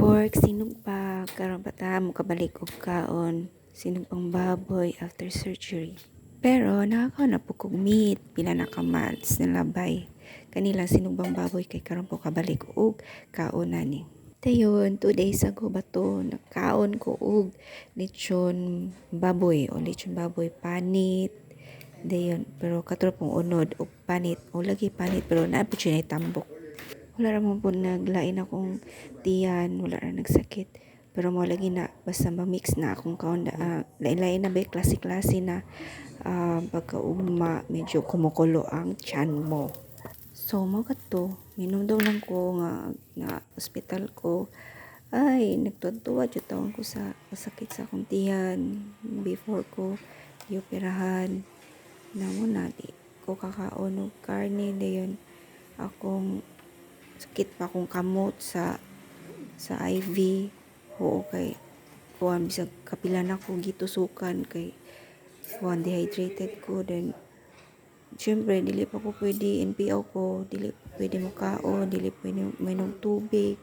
Pork, sinugba, karon bata mo kabalik og kaon, sinugbang baboy after surgery. Pero nakakaw na po kog meat, pila na ka months nalabay. Kanilang sinugbang baboy kay karon po kabalik og kaon na ni. Dayon, 2 days ago ba to, nagkaon ko og lechon baboy o lechon baboy panit. Dayon, pero katro pong unod og panit o lagi panit pero naapit siya na tambok. Wala ramon po naglain akong tiyan, wala ra nagsakit. Pero mo lagi na basta ma-mix na akong kaon lain-lain na ba klase-klase na pagkaugma medyo kumukulo ang tiyan mo. So mo to, minom daw lang ko nga na ospital ko. Ay, nagtuwa jud taon ko sa sakit sa akong tiyan before ko ioperahan. Namo na di ko kakaon og karne dayon akong sakit pa akong kamot sa IV. Oo, kay kuan bisag kapila na ko gitusukan kay kuan dehydrated ko. Then syempre dili pa ko pwede NPO ko, dili pa pwede mukaon, dili pwede mainom tubig.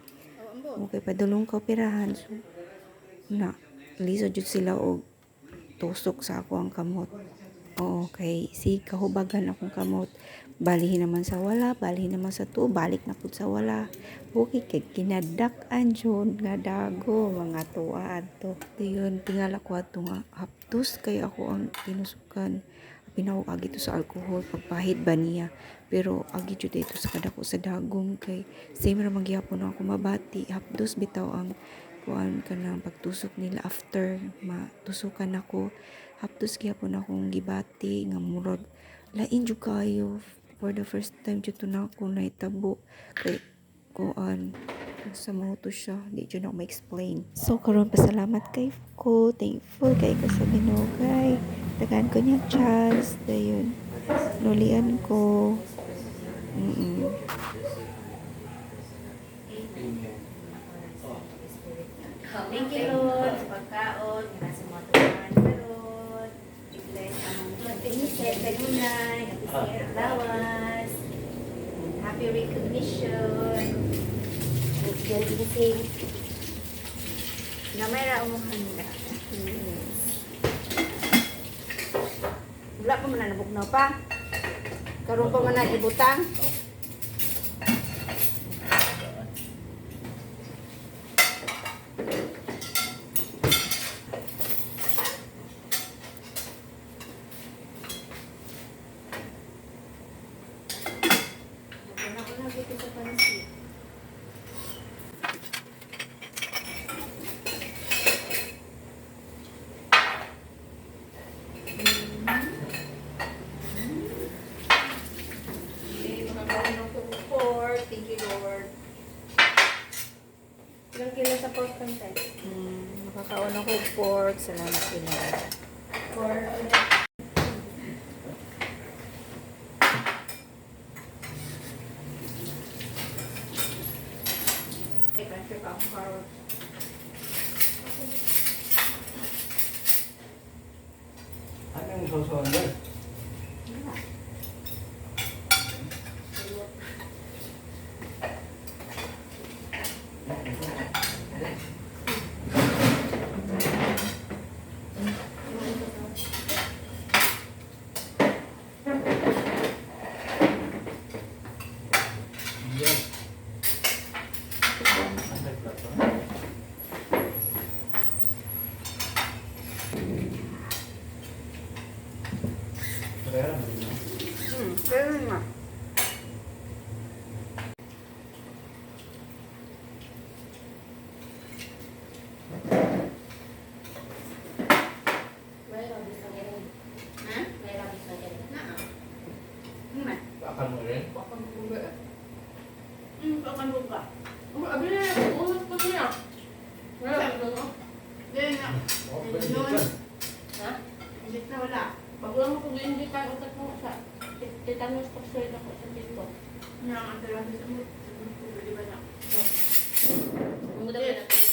Okay, padulong ka operahan. So na lisod jud sila og tusok sa ako ang kamot. Oo, kay si kahubagan akong kamot. Balihin naman sa wala, balihin naman sa tuo, balik na pud sa wala. Okay, kay kinadak-an jud nga dago mga tuwa adto. Dayon tingala ko adto nga hapdos kay ako ang tinusukan. Pinawag agi to sa alcohol pagpahid ba niya. Pero agi jud ito sa kadako sa dagong kay same ra magyapon ako mabati. Hapdos bitaw ang kuan kanang pagtusok nila after matusukan ako. Hapdos gyapon akong gibati nga murag lain jud kayo. For the first time jud to na ako nahitabo kay kuan sa moto siya, di jud ako ma-explain. So karon pasalamat kay ko, thankful kay ko sa Ginoo kay tagaan ko niya chance dayon nulian ko. Thank you, Lord, sa pagkaon, nga sa mga tuwan karon. I-bless ang pag-inisip, kanunay, happy siya lawas, happy recognition, good eating. Na may raumuhan na. Wala pa man na nabugnaw pa. Karoon pa man na ibutang. Thank you, Lord. Ilang kilo sa pork content? Makakaon ako og pork, salamat Ginoo. Pork. Okay, transfer pa akong carrot. Anong susunod doon? Pero nga. Akan mo rin? Pakan buka. Abi na, ulit ko niya. Wala ko no. Dili na. Ha? Hindi na wala. Bago mo kung hindi ka utak mo sa tetanus toxoid ako sa dito. Nga ang dalawa sa mo. Di ba na? Ang muda ba na?